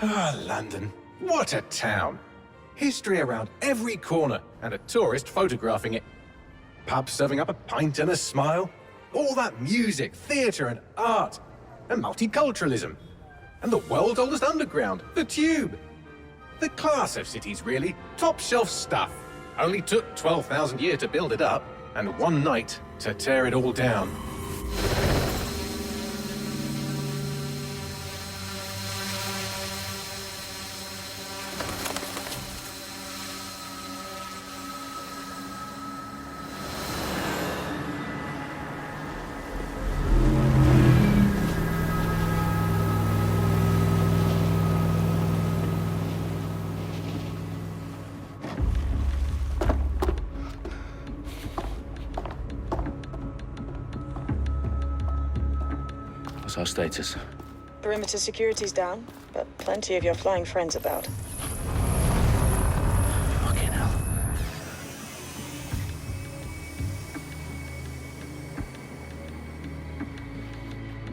Ah, London. What a town. History around every corner, and a tourist photographing it. Pubs serving up a pint and a smile. All that music, theatre and art. And multiculturalism. And the world's oldest underground, the Tube. The class of cities, really. Top shelf stuff. Only took 12,000 years to build it up, and one night to tear it all down. What's our status? Perimeter security's down, but plenty of your flying friends about. Fucking hell.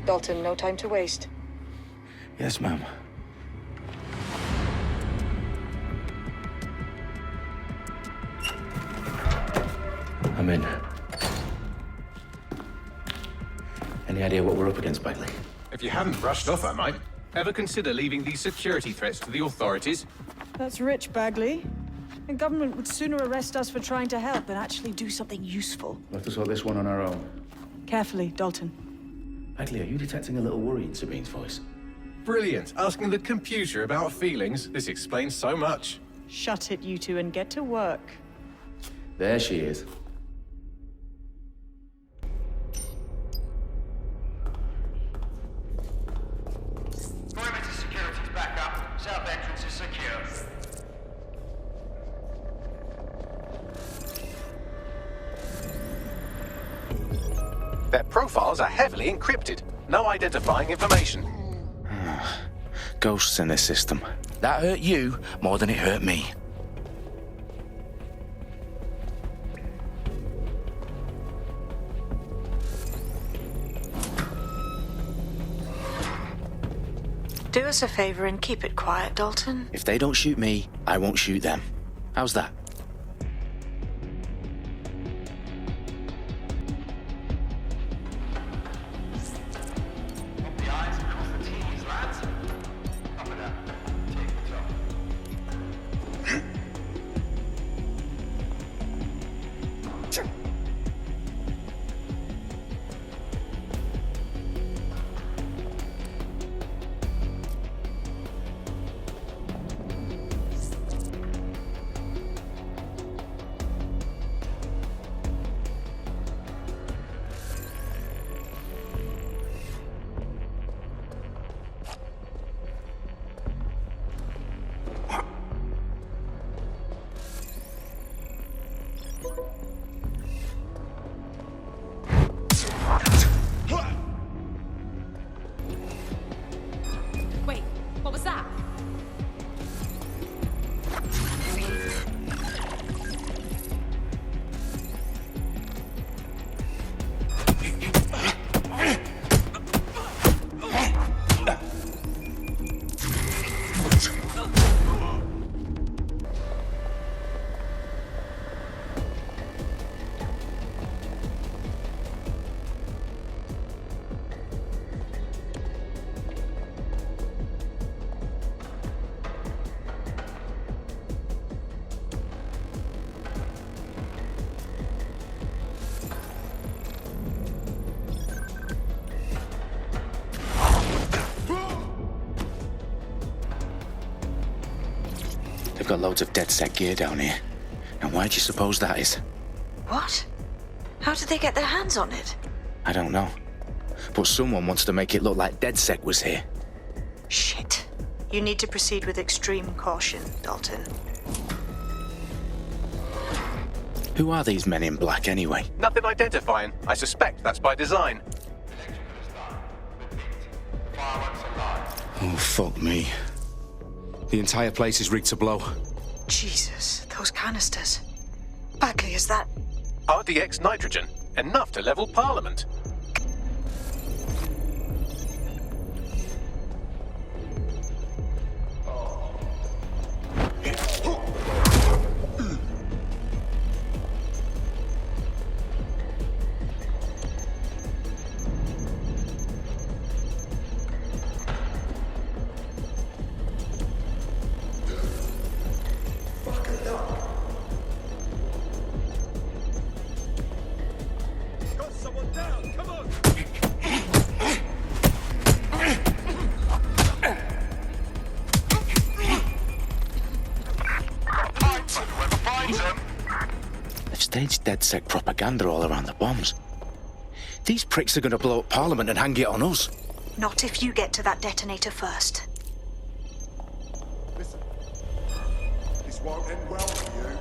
Dalton, no time to waste. Yes, ma'am. I'm in. Any idea what we're up against, Bagley? If you hadn't brushed off, I might. Ever consider leaving these security threats to the authorities? That's rich, Bagley. The government would sooner arrest us for trying to help than actually do something useful. We'll have to sort this one on our own. Carefully, Dalton. Bagley, are you detecting a little worry in Sabine's voice? Brilliant. Asking the computer about feelings. This explains so much. Shut it, you two, and get to work. There she is. Perimeter security's back up. South entrance is secure. Their profiles are heavily encrypted. No identifying information. Ghosts in this system. That hurt you more than it hurt me. Do us a favor and keep it quiet, Dalton. If they don't shoot me, I won't shoot them. How's that? Put the I's and cross the T's, lads. Copy that. Take the top. Wait, what was that? They've got loads of dead set gear down here. And why do you suppose that is? What? How did they get their hands on it? I don't know. But someone wants to make it look like DedSec was here. Shit. You need to proceed with extreme caution, Dalton. Who are these men in black anyway? Nothing identifying. I suspect that's by design. Fireworks are live. Oh, fuck me. The entire place is rigged to blow. Jesus, those canisters. Bagley, is that... RDX nitrogen. Enough to level Parliament. staged DedSec propaganda all around the bombs. These pricks are going to blow up Parliament and hang it on us. Not if you get to that detonator first. Listen, this won't end well for you.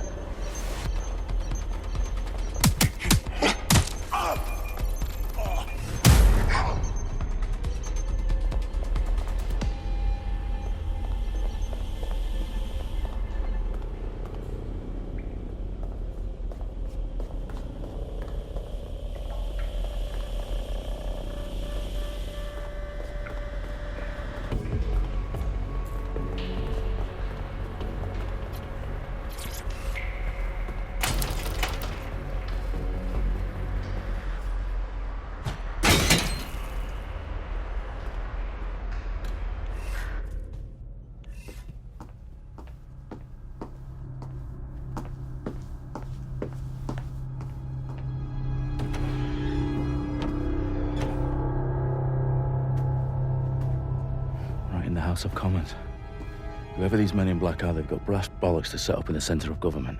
In the House of Commons. Whoever these men in black are, they've got brass bollocks to set up in the centre of government.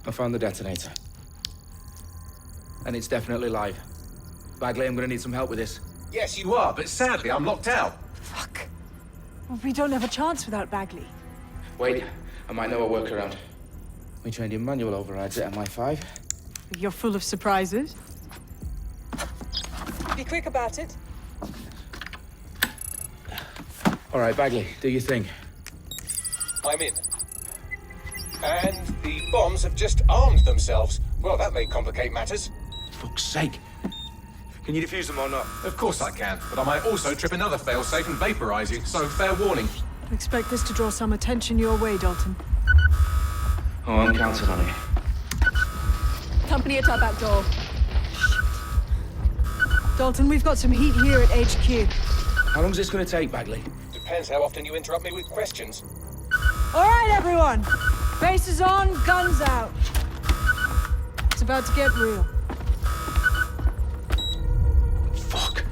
I found the detonator. And it's definitely live. Bagley, I'm gonna need some help with this. Yes, you are, but sadly, I'm locked out. Fuck. Well, we don't have a chance without Bagley. Wait, I might know a workaround. We trained in manual overrides at MI5. You're full of surprises. Be quick about it. All right, Bagley, do your thing. I'm in. And the bombs have just armed themselves. Well, that may complicate matters. Fuck's sake. Can you defuse them or not? Of course I can, but I might also trip another failsafe and vaporize you, so fair warning. Expect this to draw some attention your way, Dalton. Oh, I'm counting on it. Company at our back door. Dalton, we've got some heat here at HQ. How long's this gonna take, Bagley? Depends how often you interrupt me with questions. All right, everyone. Faces on, guns out. It's about to get real. Fuck.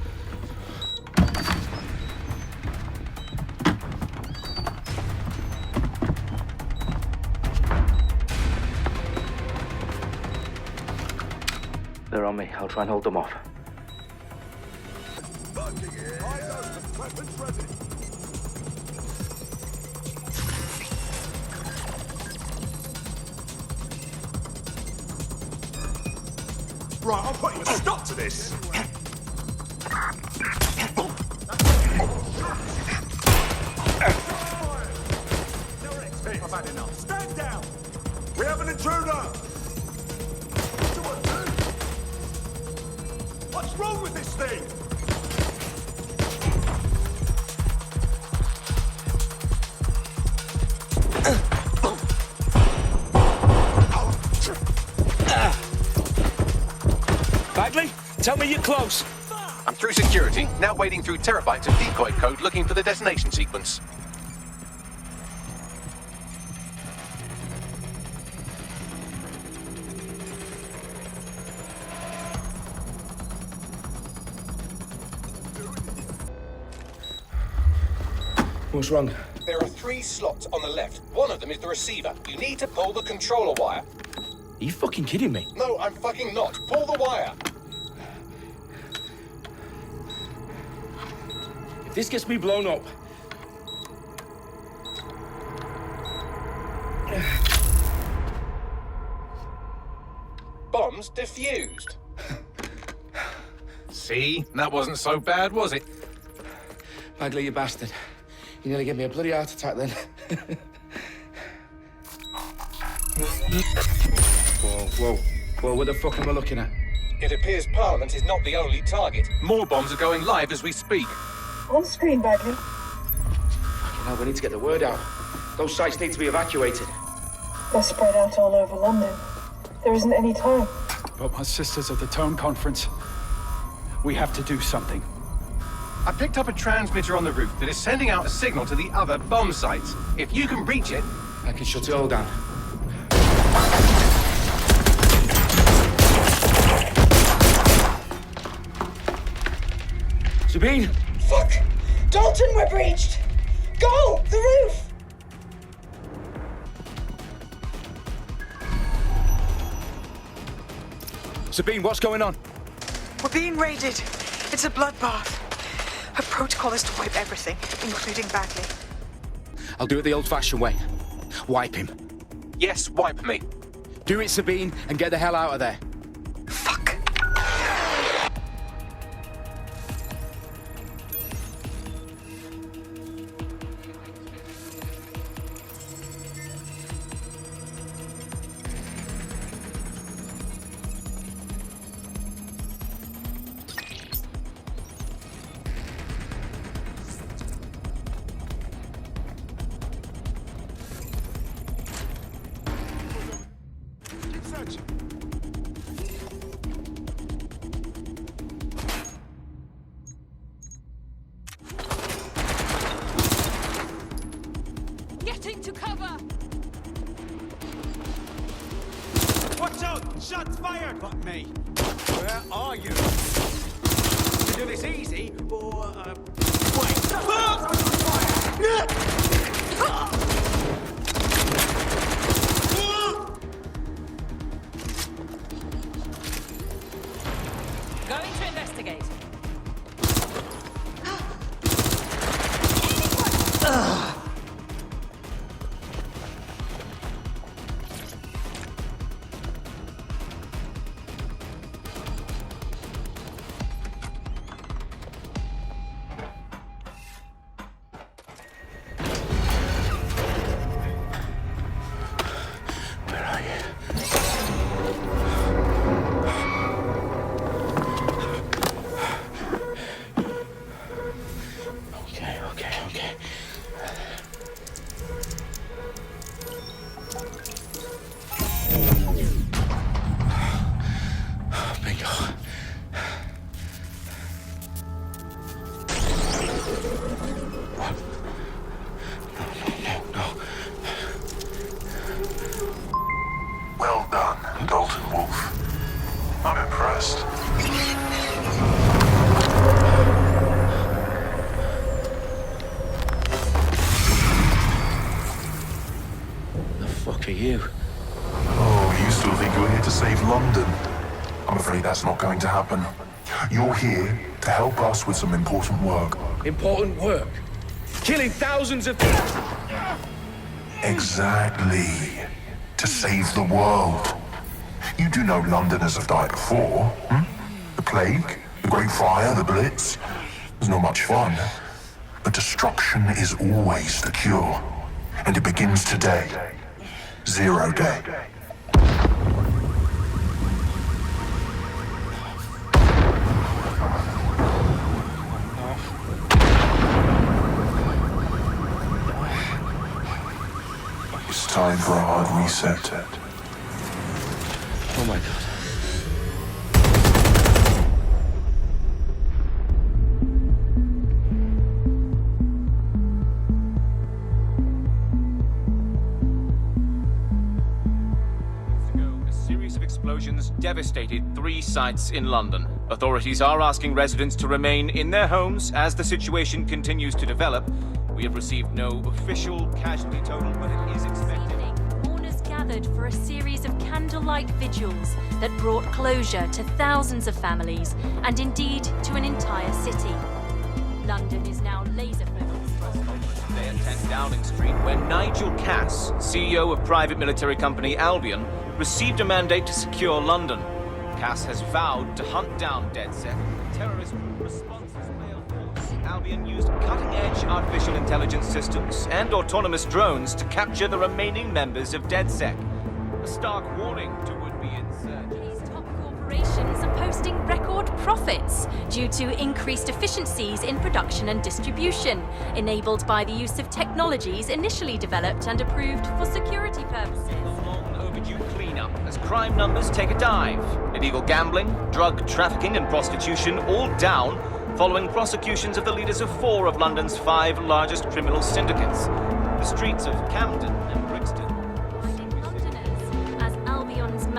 They're on me. I'll try and hold them off. Weapons ready. Right, I'm putting a stop to this. I've had enough. Stand down. We have an intruder. What's wrong with this thing? Bagley, tell me you're close. I'm through security, now wading through terabytes of decoy code looking for the detonation sequence. What's wrong? There are 3 slots on the left. One of them is the receiver. You need to pull the controller wire. Are you fucking kidding me? No, I'm fucking not. Pull the wire. If this gets me blown up... Bombs defused. See? That wasn't so bad, was it? Bagley, you bastard. You nearly gave me a bloody heart attack then. Whoa, what the fuck am I looking at? It appears Parliament is not the only target. More bombs are going live as we speak. On screen, Bagley. Fucking hell, we need to get the word out. Those sites need to be evacuated. They're spread out all over London. There isn't any time. But my sister's at the Tone Conference. We have to do something. I picked up a transmitter on the roof that is sending out a signal to the other bomb sites. If you can reach it, I can shut it all down. Sabine! Fuck! Dalton, we're breached! Go! The roof! Sabine, what's going on? We're being raided. It's a bloodbath. Her protocol is to wipe everything, including Bagley. I'll do it the old-fashioned way. Wipe him. Yes, wipe me. Do it, Sabine, and get the hell out of there. Fuck. Keep searching. Getting to cover! Watch out! Shots fired! Fuck me. Where are you? To do this easy, or wait. Going to investigate. Where are you? Okay. Bingo. No. Well done, Dalton Wolf. I'm impressed. The fuck are you? Oh, you still think you're here to save London? I'm afraid that's not going to happen. You're here to help us with some important work. Important work. Killing thousands of people. Exactly. To save the world. You do know Londoners have died before, hmm? The plague, the Great Fire, the Blitz. It's not much fun. But destruction is always the cure. And it begins today. 0 day. It's time for a hard reset. Oh my god. A series of explosions devastated 3 sites in London. Authorities are asking residents to remain in their homes as the situation continues to develop. We have received no official casualty total, but it is expected. Mourners gathered for a series of candlelight vigils that brought closure to thousands of families and indeed to an entire city. London is now laser-focused. Today at 10 Downing Street, when Nigel Cass, CEO of private military company Albion, received a mandate to secure London. Cass has vowed to hunt down DedSec. Terrorist responses failed. Albion used cutting-edge artificial intelligence systems and autonomous drones to capture the remaining members of DedSec. A stark warning to would-be insurgents. These top corporations are posting record profits due to increased efficiencies in production and distribution, enabled by the use of technologies initially developed and approved for security purposes. Overdue cleanup as crime numbers take a dive. Illegal gambling, drug trafficking and prostitution all down following prosecutions of the leaders of 4 of London's 5 largest criminal syndicates. The streets of Camden and Brixton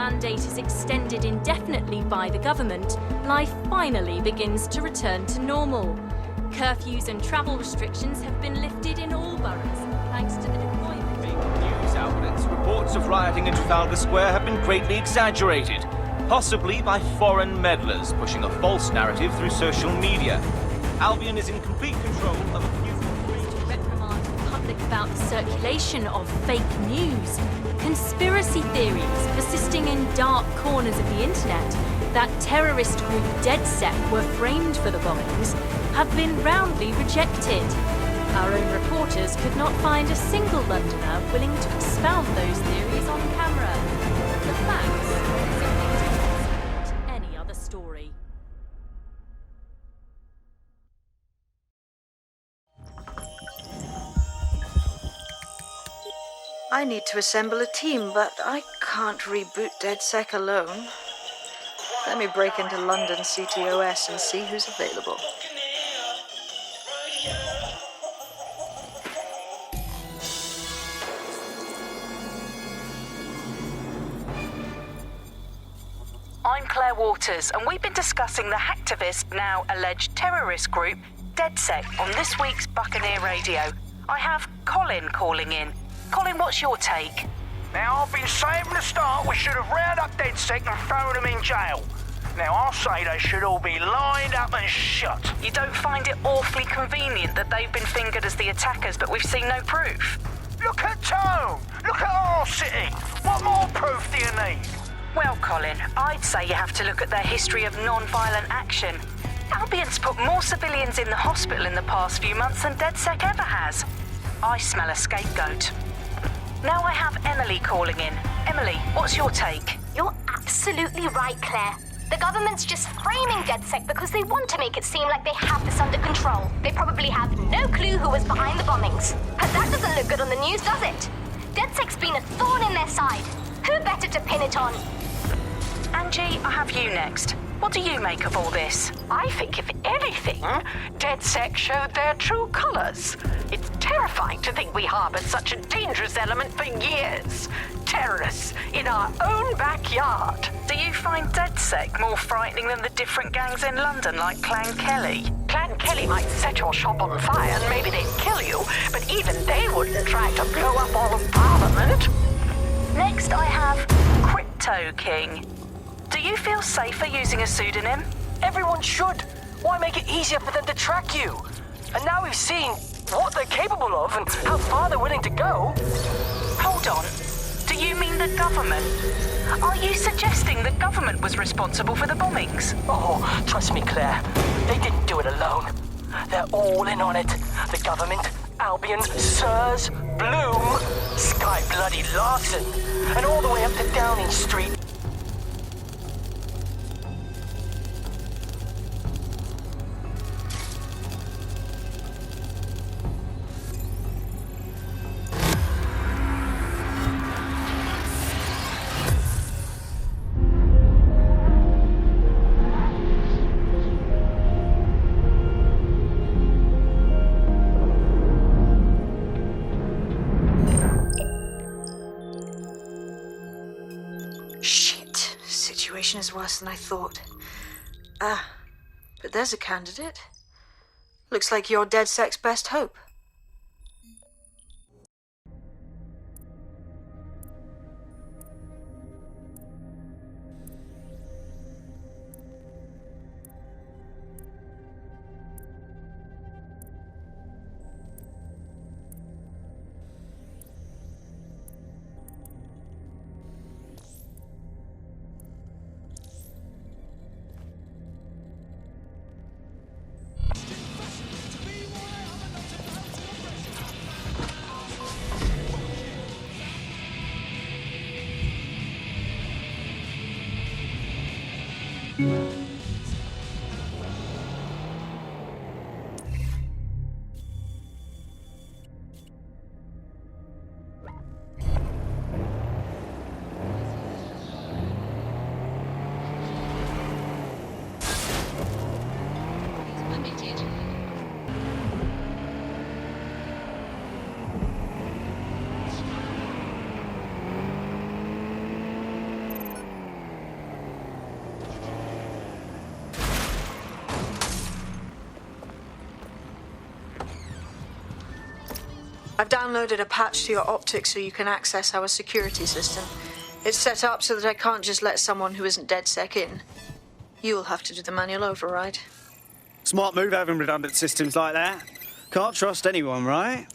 mandate is extended indefinitely by the government, life finally begins to return to normal. Curfews and travel restrictions have been lifted in all boroughs, thanks to the deployment. News outlets, reports of rioting in Trafalgar Square have been greatly exaggerated, possibly by foreign meddlers pushing a false narrative through social media. Albion is in complete control of a few... reprimand the public about the circulation of fake news, conspiracy theories persisting in dark corners of the internet that terrorist group DedSec were framed for the bombings have been roundly rejected. Our own reporters could not find a single Londoner willing to expound those theories on camera. The facts simply support any other story. I need to assemble a team, but I can't reboot DedSec alone. Let me break into London CTOS and see who's available. I'm Claire Waters, and we've been discussing the hacktivist, now alleged terrorist group, DedSec, on this week's Buccaneer Radio. I have Colin calling in. Colin, what's your take? Now, I've been saying from the start we should have rounded up DedSec and thrown them in jail. Now, I'll say they should all be lined up and shot. You don't find it awfully convenient that they've been fingered as the attackers, but we've seen no proof? Look at Tone! Look at our city! What more proof do you need? Well, Colin, I'd say you have to look at their history of non-violent action. Albion's put more civilians in the hospital in the past few months than DedSec ever has. I smell a scapegoat. Now I have Emily calling in. Emily, what's your take? You're absolutely right, Claire. The government's just framing DedSec because they want to make it seem like they have this under control. They probably have no clue who was behind the bombings. But that doesn't look good on the news, does it? DedSec's been a thorn in their side. Who better to pin it on? Angie, I have you next. What do you make of all this? I think, if anything, DedSec showed their true colors. It's terrifying to think we harbored such a dangerous element for years. Terrorists in our own backyard. Do you find DedSec more frightening than the different gangs in London, like Clan Kelly? Clan Kelly might set your shop on fire and maybe they'd kill you, but even they wouldn't try to blow up all of Parliament. Next, I have Crypto King. Do you feel safer using a pseudonym? Everyone should. Why make it easier for them to track you? And now we've seen what they're capable of and how far they're willing to go. Hold on. Do you mean the government? Are you suggesting the government was responsible for the bombings? Oh, trust me, Claire. They didn't do it alone. They're all in on it. The government, Albion, Sirs, Bloom, Sky Bloody Larson, and all the way up to Downing Street. Is worse than I thought. But there's a candidate. Looks like you're DedSec's best hope. I've downloaded a patch to your optics so you can access our security system. It's set up so that I can't just let someone who isn't DedSec in. You'll have to do the manual override. Smart move having redundant systems like that. Can't trust anyone, right?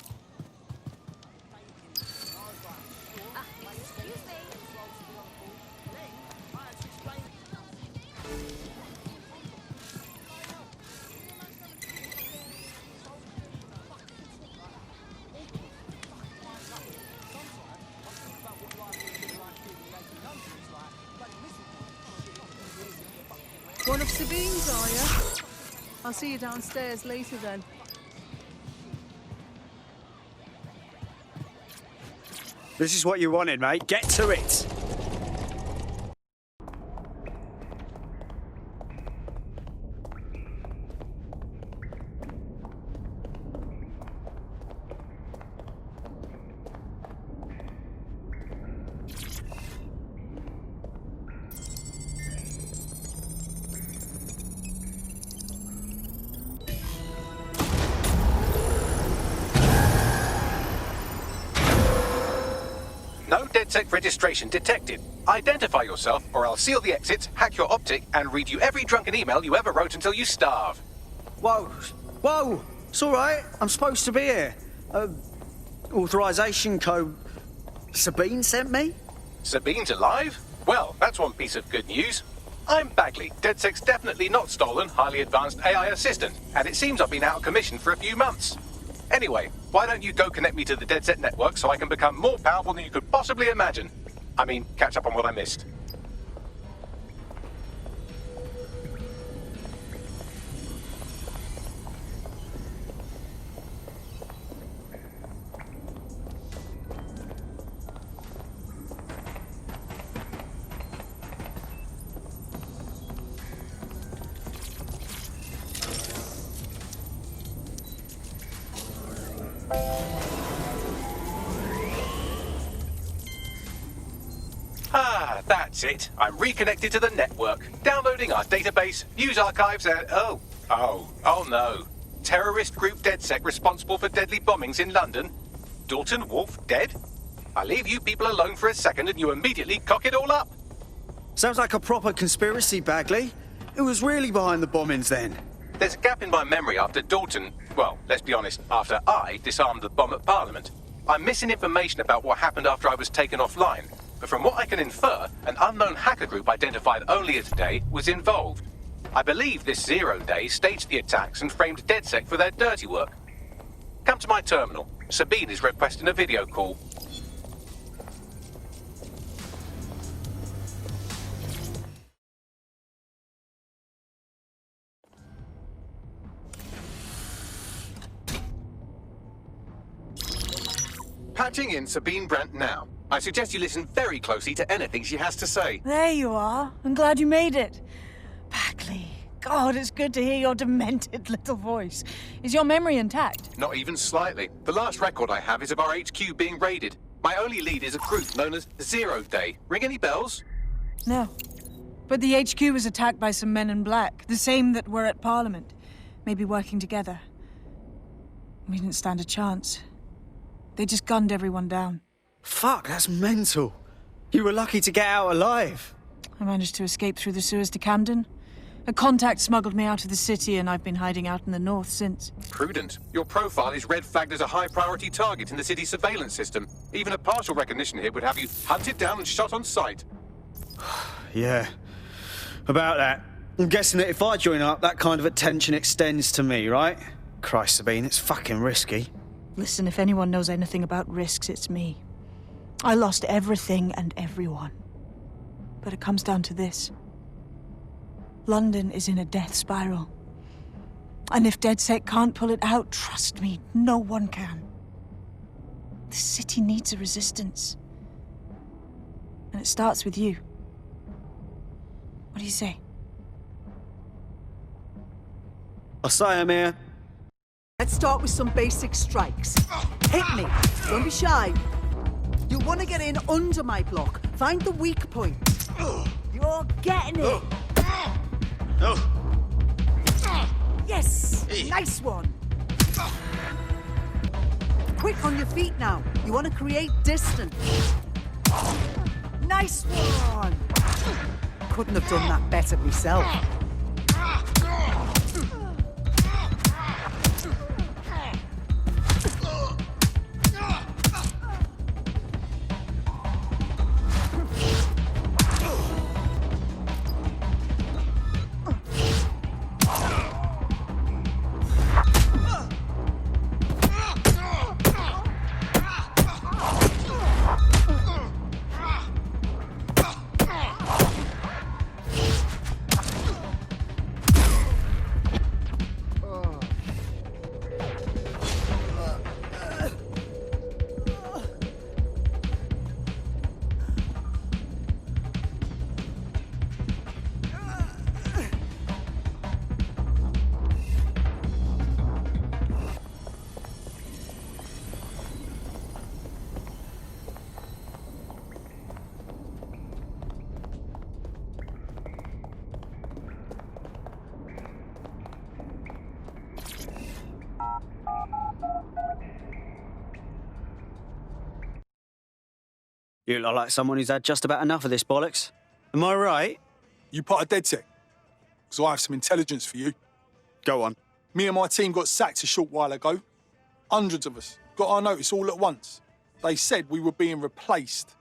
One of Sabine's, are you? I'll see you downstairs later then. This is what you wanted, mate. Get to it. No DedSec registration detected. Identify yourself, or I'll seal the exits, hack your optic, and read you every drunken email you ever wrote until you starve. Whoa. Whoa. It's all right. I'm supposed to be here. Authorization code Sabine sent me? Sabine's alive? Well, that's one piece of good news. I'm Bagley, DedSec's definitely not stolen, highly advanced AI assistant, and it seems I've been out of commission for a few months. Anyway, why don't you go connect me to the DedSec network so I can become more powerful than you could possibly imagine? I mean, catch up on what I missed. Ah, that's it. I'm reconnected to the network, downloading our database, news archives, and oh no. Terrorist group DedSec responsible for deadly bombings in London. Dalton Wolf dead? I leave you people alone for a second and you immediately cock it all up. Sounds like a proper conspiracy, Bagley. Who was really behind the bombings then? There's a gap in my memory after Dalton, well, let's be honest, after I disarmed the bomb at Parliament. I'm missing information about what happened after I was taken offline. But from what I can infer, an unknown hacker group identified earlier today was involved. I believe this 0 Day staged the attacks and framed DedSec for their dirty work. Come to my terminal. Sabine is requesting a video call. Patching in Sabine Brandt now. I suggest you listen very closely to anything she has to say. There you are. I'm glad you made it. Bagley. God, it's good to hear your demented little voice. Is your memory intact? Not even slightly. The last record I have is of our HQ being raided. My only lead is a group known as 0 Day. Ring any bells? No. But the HQ was attacked by some men in black, the same that were at Parliament. Maybe working together. We didn't stand a chance. They just gunned everyone down. Fuck, that's mental. You were lucky to get out alive. I managed to escape through the sewers to Camden. A contact smuggled me out of the city, and I've been hiding out in the north since. Prudent. Your profile is red flagged as a high-priority target in the city's surveillance system. Even a partial recognition here would have you hunted down and shot on sight. Yeah, about that. I'm guessing that if I join up, that kind of attention extends to me, right? Christ, Sabine, it's fucking risky. Listen, if anyone knows anything about risks, it's me. I lost everything and everyone. But it comes down to this. London is in a death spiral. And if DedSec can't pull it out, trust me, no one can. The city needs a resistance. And it starts with you. What do you say? I'll say I'm here. Let's start with some basic strikes. Hit me. Don't be shy. You'll want to get in under my block. Find the weak point. You're getting it. Yes! Nice one. quick on your feet now. You want to create distance. Nice one! Couldn't have done that better myself. You look like someone who's had just about enough of this bollocks. Am I right? You part of DedSec? Because I have some intelligence for you. Go on. Me and my team got sacked a short while ago. Hundreds of us got our notice all at once. They said we were being replaced.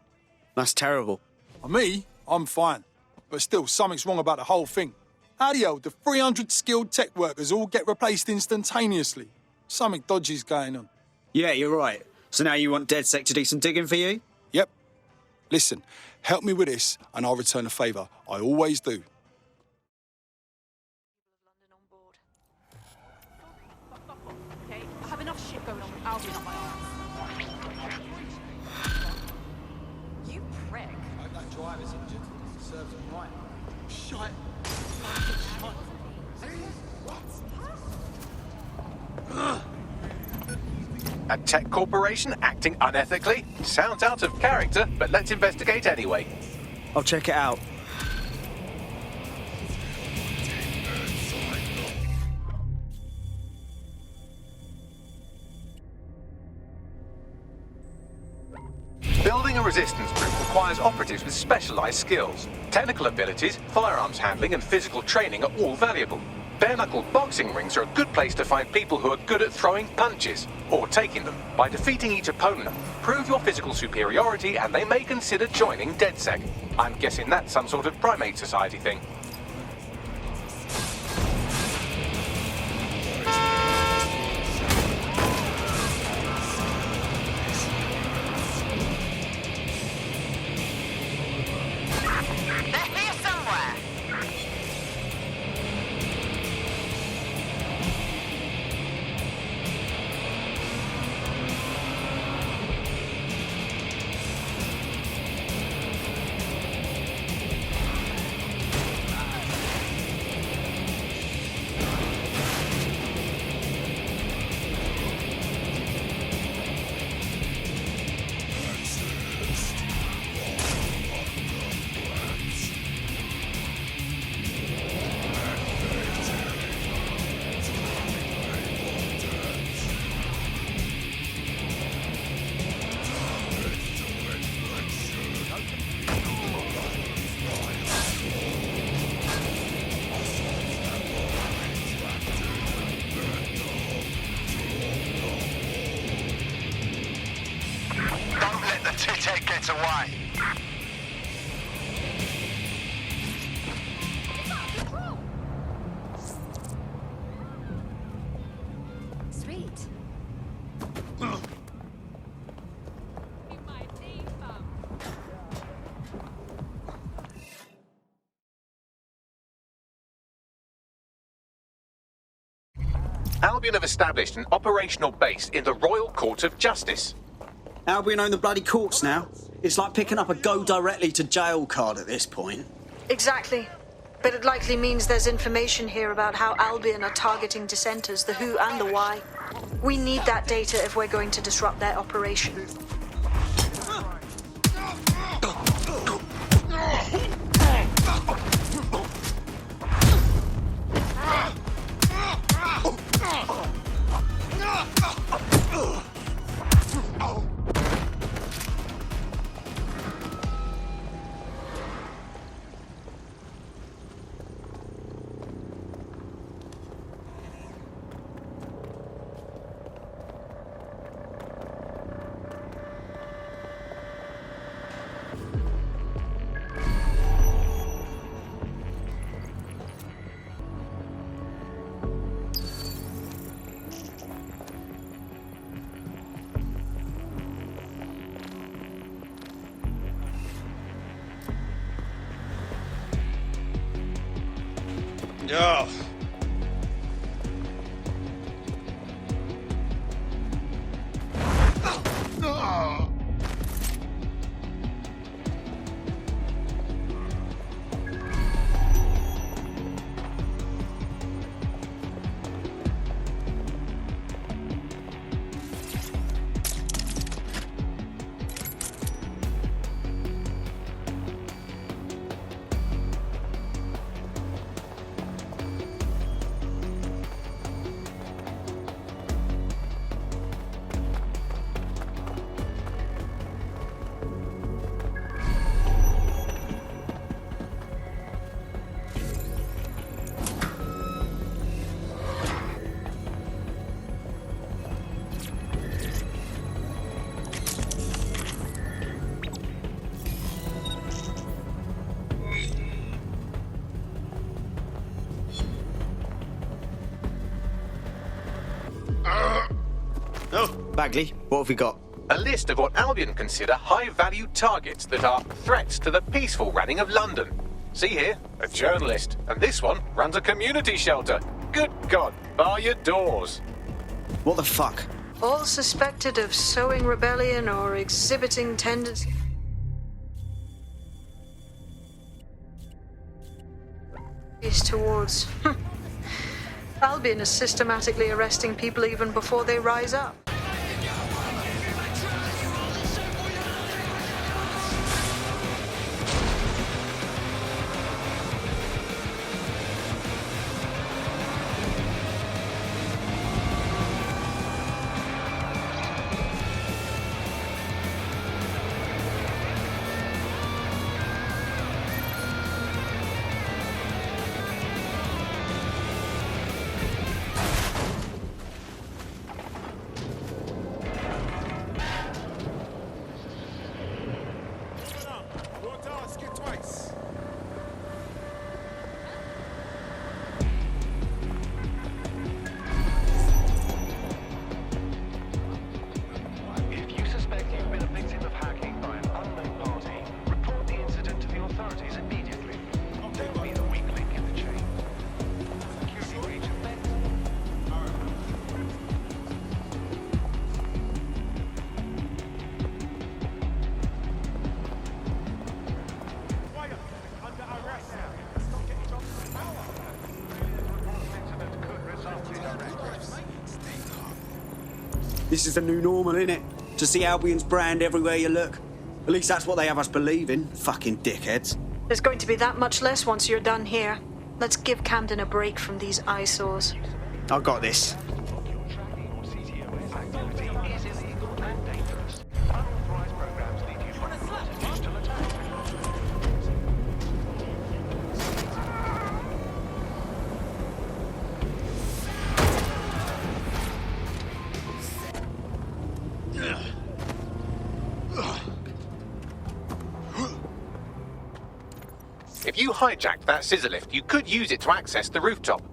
That's terrible. Me? I'm fine. But still, something's wrong about the whole thing. How the hell do 300 skilled tech workers all get replaced instantaneously? Something dodgy's going on. Yeah, you're right. So now you want DedSec to do some digging for you? Yep. Listen, help me with this and I'll return a favour. I always do. Okay, I have enough shit going on with Albion on my arms. You prick. That driver's injured. Serves him right. Shite. A tech corporation acting unethically? Sounds out of character, but let's investigate anyway. I'll check it out. Building a resistance group requires operatives with specialized skills. Technical abilities, firearms handling, and physical training are all valuable. Bare-knuckle boxing rings are a good place to find people who are good at throwing punches, or taking them. By defeating each opponent, prove your physical superiority and they may consider joining DedSec. I'm guessing that's some sort of primate society thing. Get away. Sweet. Albion have established an operational base in the Royal Court of Justice. Albion own the bloody courts now. It's like picking up a go directly to jail card at this point. Exactly. But it likely means there's information here about how Albion are targeting dissenters, the who and the why. We need that data if we're going to disrupt their operation. Oh. Bagley, what have we got? A list of what Albion consider high-value targets that are threats to the peaceful running of London. See here, a journalist, and this one runs a community shelter. Good God, bar your doors. What the fuck? All suspected of sowing rebellion or exhibiting tendencies towards. Albion is systematically arresting people even before they rise up. This is the new normal, innit? To see Albion's brand everywhere you look. At least that's what they have us believing. Fucking dickheads. There's going to be that much less once you're done here. Let's give Camden a break from these eyesores. I got this. If you hijacked that scissor lift, you could use it to access the rooftop.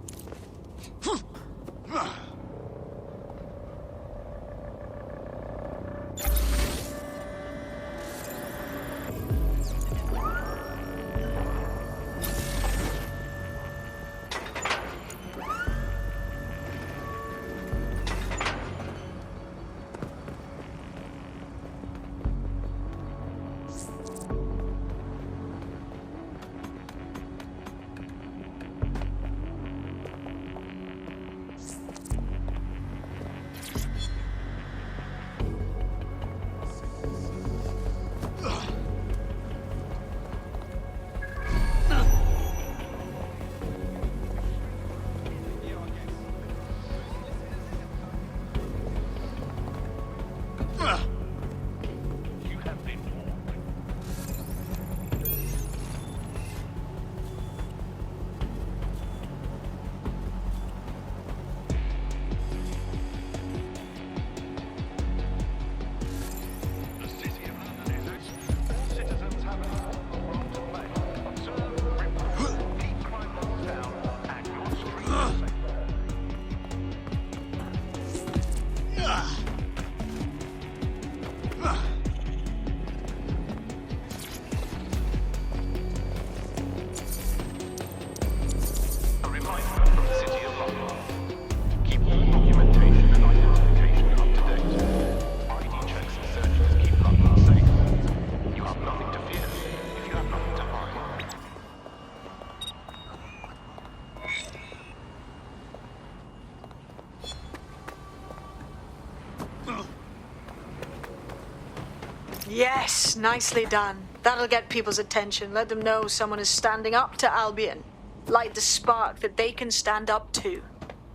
Yes, nicely done. That'll get people's attention. Let them know someone is standing up to Albion. Light the spark that they can stand up to.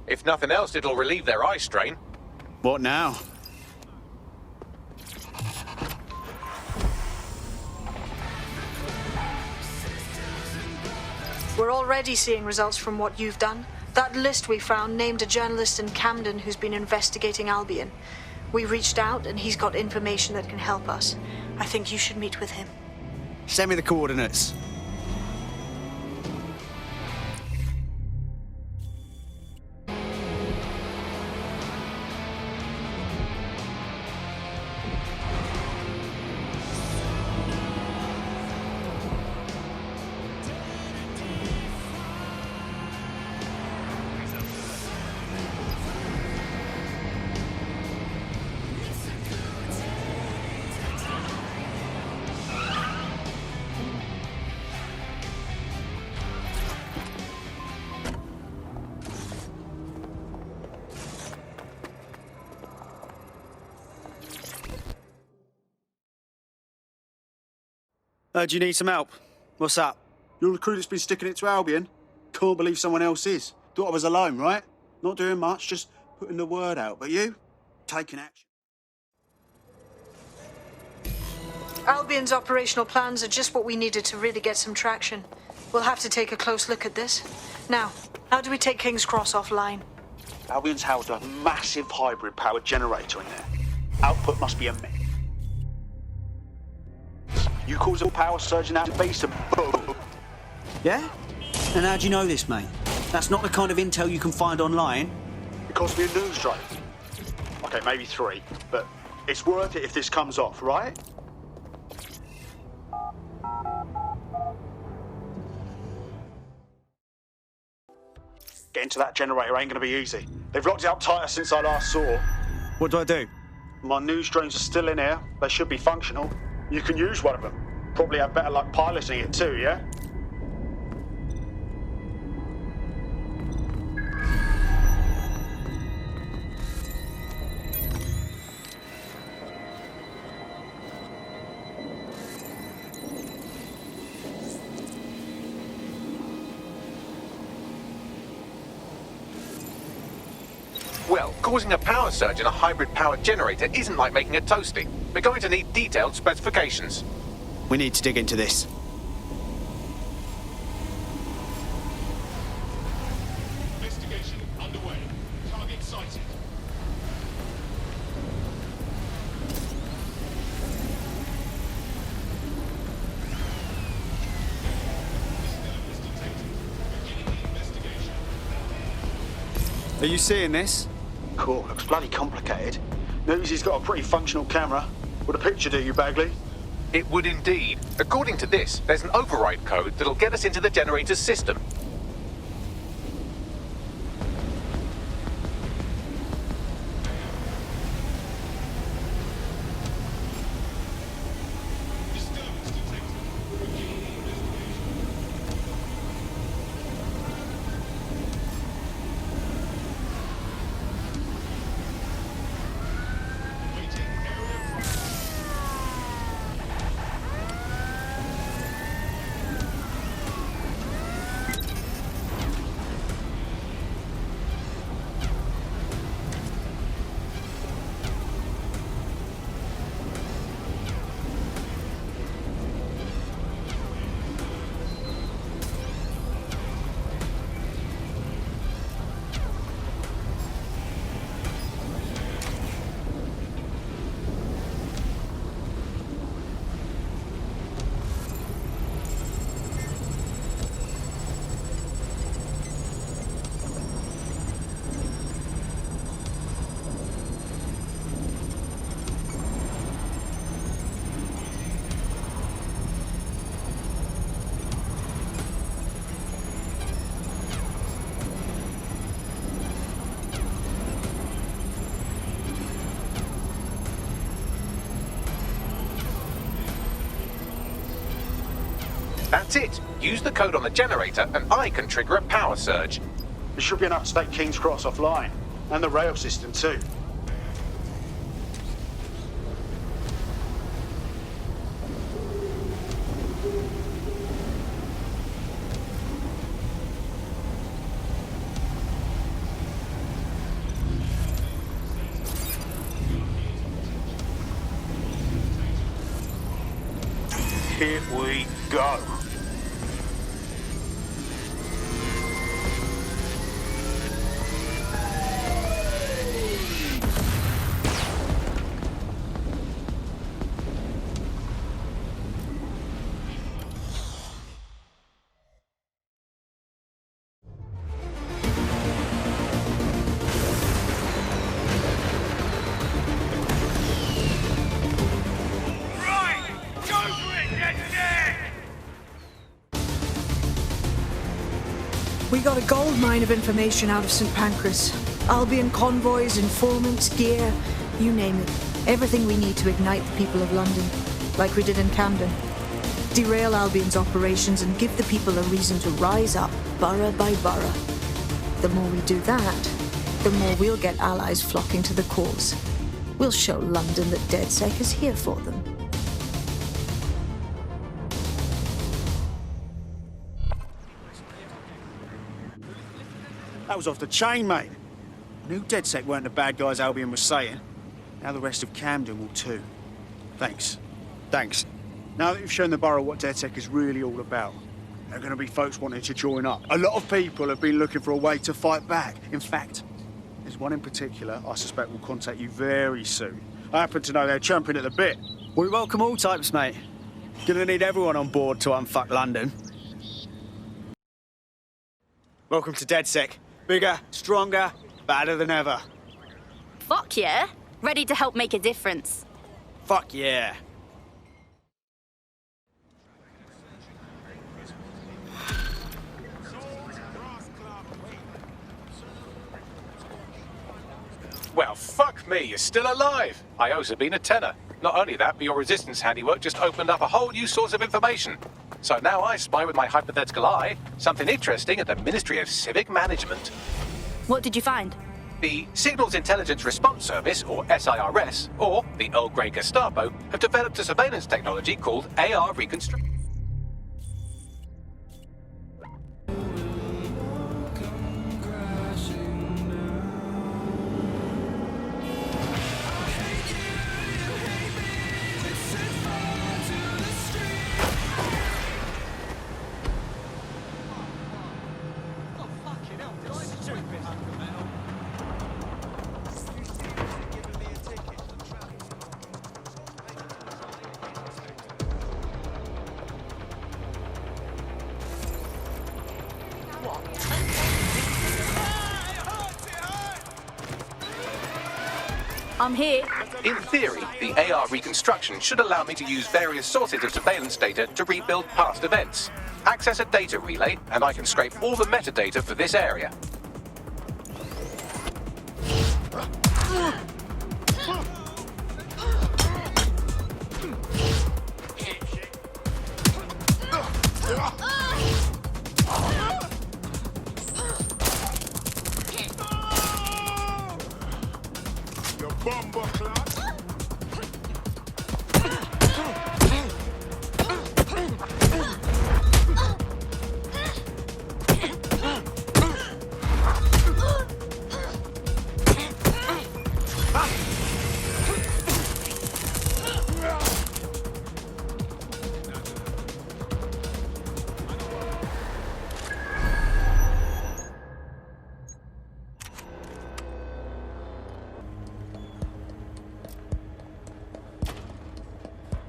If nothing else, it'll relieve their eye strain. What now? We're already seeing results from what you've done. That list we found named a journalist in Camden who's been investigating Albion. We reached out and he's got information that can help us. I think you should meet with him. Send me the coordinates. Do you need some help? What's up? You're the crew that's been sticking it to Albion? Can't believe someone else is. Thought I was alone, right? Not doing much, just putting the word out. But you? Taking action. Albion's operational plans are just what we needed to really get some traction. We'll have to take a close look at this. Now, how do we take King's Cross offline? Albion's housed a massive hybrid-powered generator in there. Output must be immense. You cause a power surge in that base and boom. Yeah? And how do you know this, mate? That's not the kind of intel you can find online. It cost me a news drive. Okay, maybe 3, but it's worth it if this comes off, right? Getting to that generator ain't gonna be easy. They've locked it up tighter since I last saw. What do I do? My news drones are still in here. They should be functional. You can use one of them. Probably have better luck piloting it too, yeah? Well, causing a power surge in a hybrid-powered generator isn't like making a toasty. We're going to need detailed specifications. We need to dig into this. Investigation underway. Target sighted. Are you seeing this? Cool, looks bloody complicated. Notice he's got a pretty functional camera. Would a picture do you, Bagley? It would indeed. According to this, there's an override code that'll get us into the generator's system. That's it. Use the code on the generator and I can trigger a power surge. There should be enough to take King's Cross offline. And the rail system too. Here we go. We got a gold mine of information out of St. Pancras. Albion convoys, informants, gear, you name it. Everything we need to ignite the people of London, like we did in Camden. Derail Albion's operations and give the people a reason to rise up, borough by borough. The more we do that, the more we'll get allies flocking to the cause. We'll show London that DedSec is here for them. That was off the chain, mate. I knew DedSec weren't the bad guys Albion was saying. Now the rest of Camden will too. Thanks. Thanks. Now that you've shown the borough what DedSec is really all about, there are going to be folks wanting to join up. A lot of people have been looking for a way to fight back. In fact, there's one in particular I suspect will contact you very soon. I happen to know they're champing at the bit. We welcome all types, mate. Gonna need everyone on board to unfuck London. Welcome to DedSec. Bigger, stronger, badder than ever. Fuck yeah. Ready to help make a difference. Fuck yeah. Well, fuck me, you're still alive. I owe Sabine a tenner. Not only that, but your resistance handiwork just opened up a whole new source of information. So now I spy with my hypothetical eye something interesting at the Ministry of Civic Management. What did you find? The Signals Intelligence Response Service, or SIRS, or the Earl Grey Gestapo, have developed a surveillance technology called AR Reconstruction. I'm here. In theory, the AR reconstruction should allow me to use various sources of surveillance data to rebuild past events. Access a data relay, and I can scrape all the metadata for this area.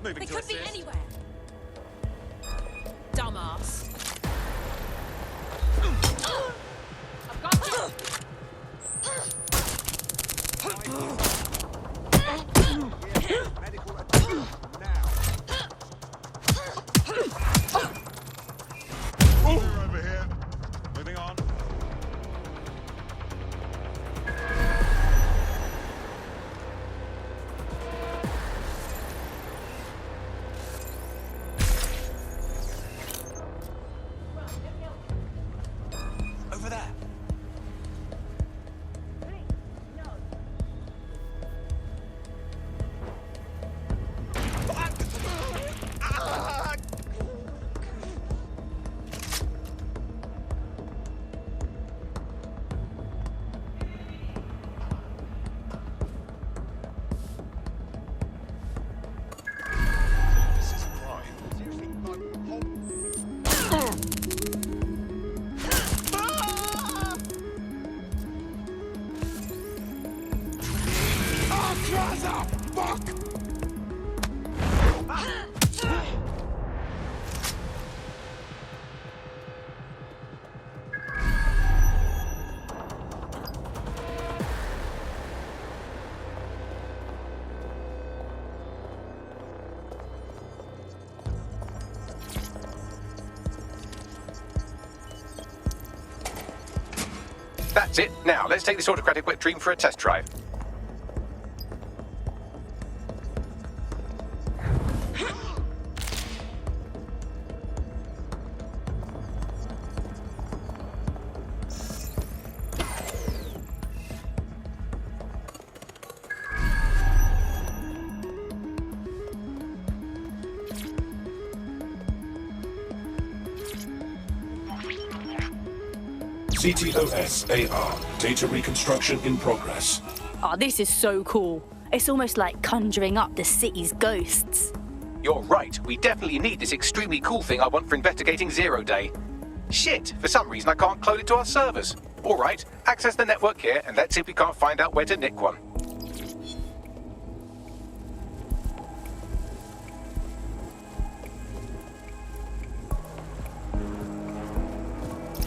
They could be anywhere. Dumbass. I've got you. Over here. Moving on. Over there. This isn't right. That's it. Now, let's take this autocratic wet dream for a test drive. CTOS-AR. Data reconstruction in progress. Oh, this is so cool. It's almost like conjuring up the city's ghosts. You're right. We definitely need this extremely cool thing I want for investigating Zero Day. Shit, for some reason I can't clone it to our servers. All right, access the network here and let's see if we can't find out where to nick one.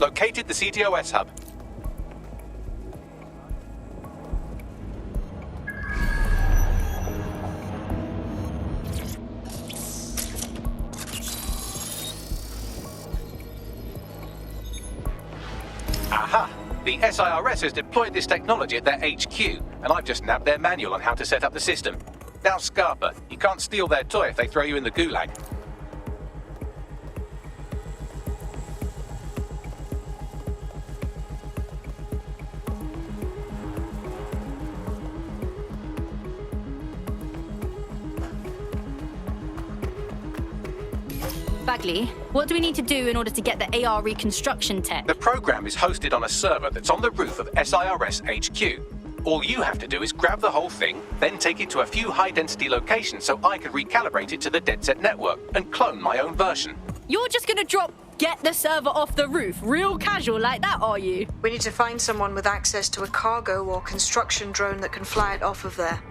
Located the CTOS hub. Aha! The SIRS has deployed this technology at their HQ, and I've just nabbed their manual on how to set up the system. Now, Scarpa, you can't steal their toy if they throw you in the gulag. Bagley, what do we need to do in order to get the AR reconstruction tech? The program is hosted on a server that's on the roof of SIRS HQ. All you have to do is grab the whole thing, then take it to a few high-density locations so I can recalibrate it to the DedSec network and clone my own version. You're just gonna get the server off the roof, real casual like that, are you? We need to find someone with access to a cargo or construction drone that can fly it off of there.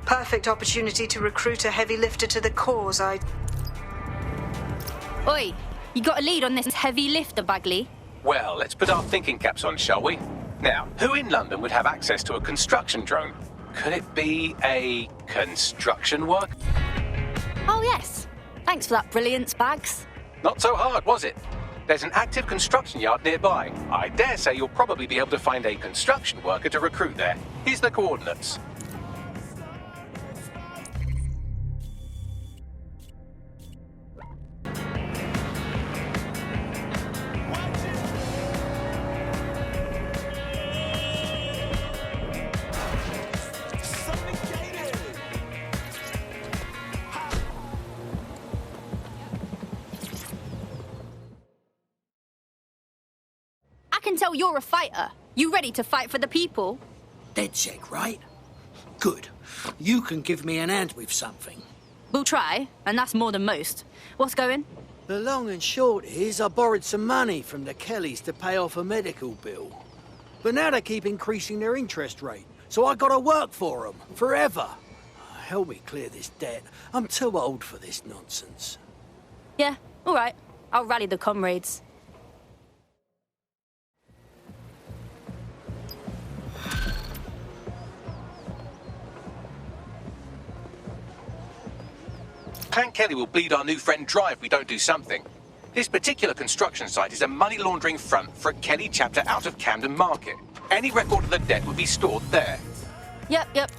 Perfect opportunity to recruit a heavy lifter to the cause. Oi, you got a lead on this heavy lifter, Bagley? Well, let's put our thinking caps on, shall we? Now, who in London would have access to a construction drone? Could it be a construction worker? Oh, yes. Thanks for that brilliance, Bags. Not so hard, was it? There's an active construction yard nearby. I dare say you'll probably be able to find a construction worker to recruit there. Here's the coordinates. I can tell you're a fighter. You ready to fight for the people? DedSec, right? Good. You can give me an hand with something. We'll try, and that's more than most. What's going? The long and short is I borrowed some money from the Kellys to pay off a medical bill. But now they keep increasing their interest rate, so I gotta work for them, forever. Help me clear this debt. I'm too old for this nonsense. Yeah, all right. I'll rally the comrades. Clan Kelly will bleed our new friend dry if we don't do something. This particular construction site is a money laundering front for a Kelly chapter out of Camden Market. Any record of the debt would be stored there. Yep.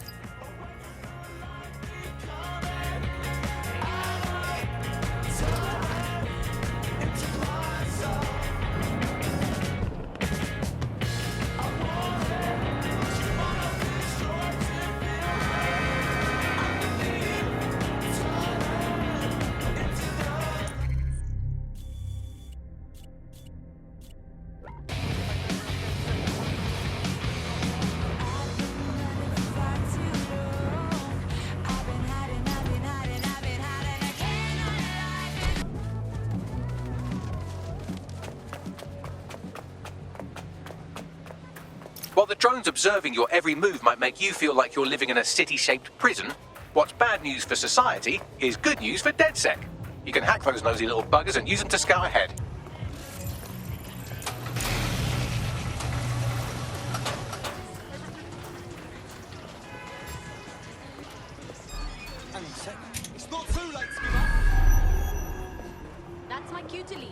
While the drones observing your every move might make you feel like you're living in a city-shaped prison, what's bad news for society is good news for DedSec. You can hack those nosy little buggers and use them to scout ahead. Hang on a sec. It's not too late to give up. That's my cue to leave.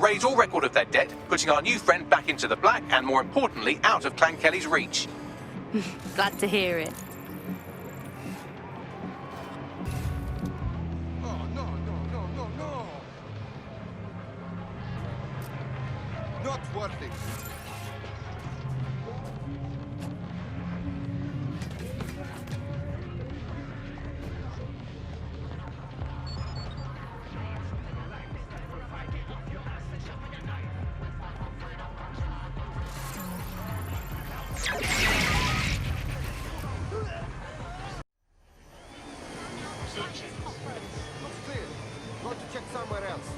erase all record of their debt, putting our new friend back into the black and, more importantly, out of Clan Kelly's reach. Glad to hear it. Not worth it. Looks clear. Got to check somewhere else.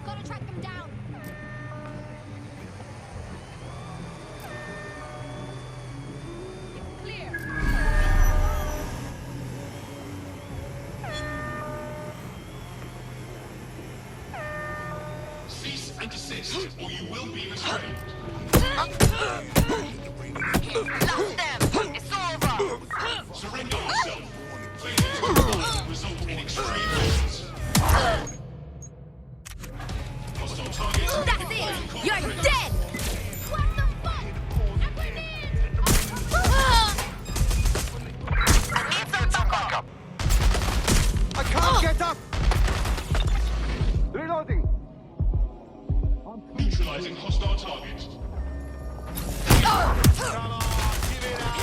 Gotta track them down. Clear. Cease and desist, or you will be restrained. Lost them. It's over. Surrender yourself. Failure to result in extreme risks. Hostile target. That's it. You're dead. What the fuck? I need some backup. I can't get up! Reloading! Neutralizing hostile target. Come on, give it up!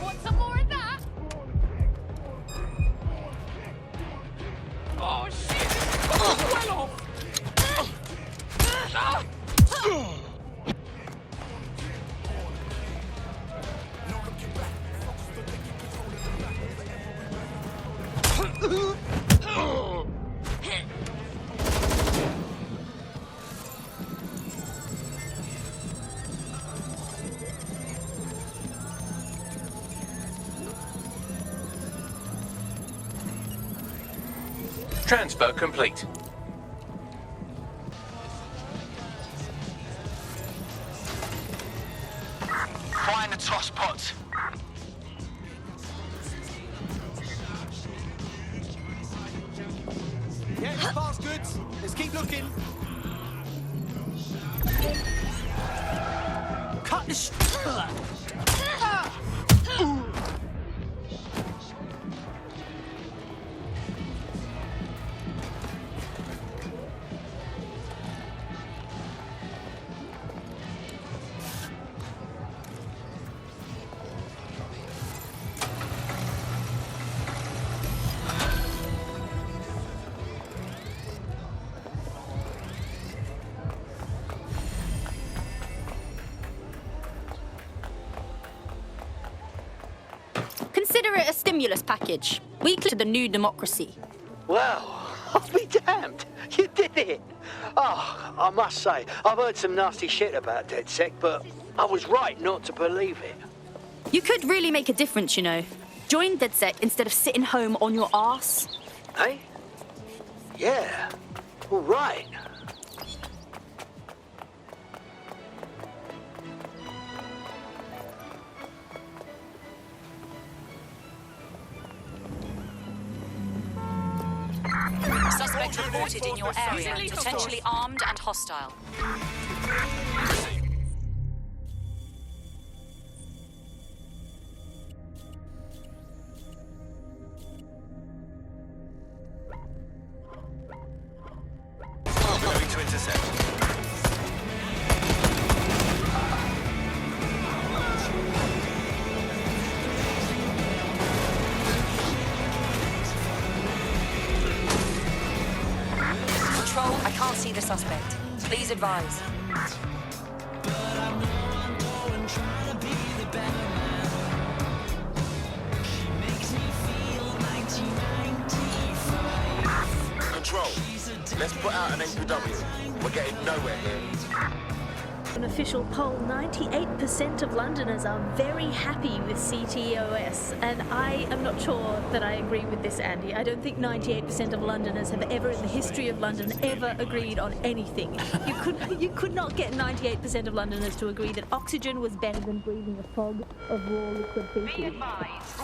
Want some more of that? Oh shit! Well off! Transfer complete. Find the toss pot. Yeah, it's fast goods. Let's keep looking. Cut the sh... Consider it a stimulus package. Weekly to the new democracy. Well, I'll be damned. You did it. Oh, I must say, I've heard some nasty shit about DedSec, but I was right not to believe it. You could really make a difference, you know. Join DedSec instead of sitting home on your arse. Eh? Yeah. All right. Suspect reported in your area, potentially armed and hostile. Going to intercept. Control, I can't see the suspect. Please advise. Control, let's put out an APW. We're getting nowhere here. An official poll, 98% of Londoners are very happy with CTOS, and I am not sure that I agree with this, Andy. I don't think 98% of Londoners have ever, in the history of London, ever agreed on anything. You could not get 98% of Londoners to agree that oxygen was better than breathing a fog of raw liquid feces. Be advised,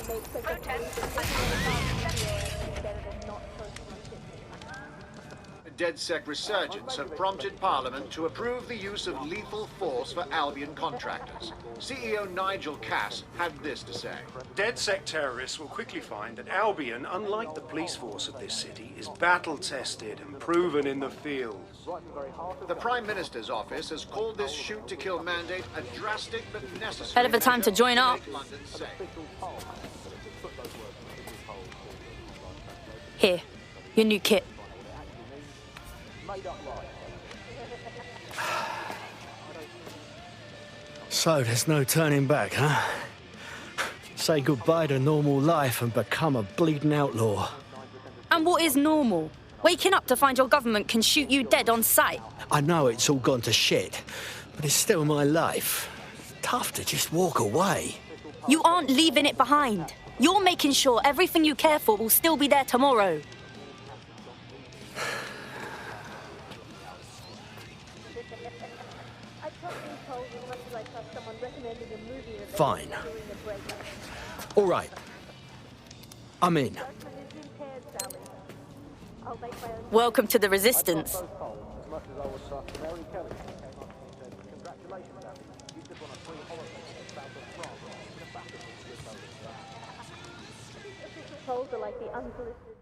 DedSec resurgence have prompted Parliament to approve the use of lethal force for Albion contractors. CEO Nigel Cass had this to say. DedSec terrorists will quickly find that Albion, unlike the police force of this city, is battle-tested and proven in the field. The Prime Minister's office has called this shoot-to-kill mandate a drastic but necessary... Hell of a time to join up. Here, your new kit. So there's no turning back, huh? Say goodbye to normal life and become a bleeding outlaw. And what is normal? Waking up to find your government can shoot you dead on sight. I know it's all gone to shit, but it's still my life. It's tough to just walk away. You aren't leaving it behind. You're making sure everything you care for will still be there tomorrow. Fine. All right. I'm in. Welcome to the Resistance. Polls are like the unsolicited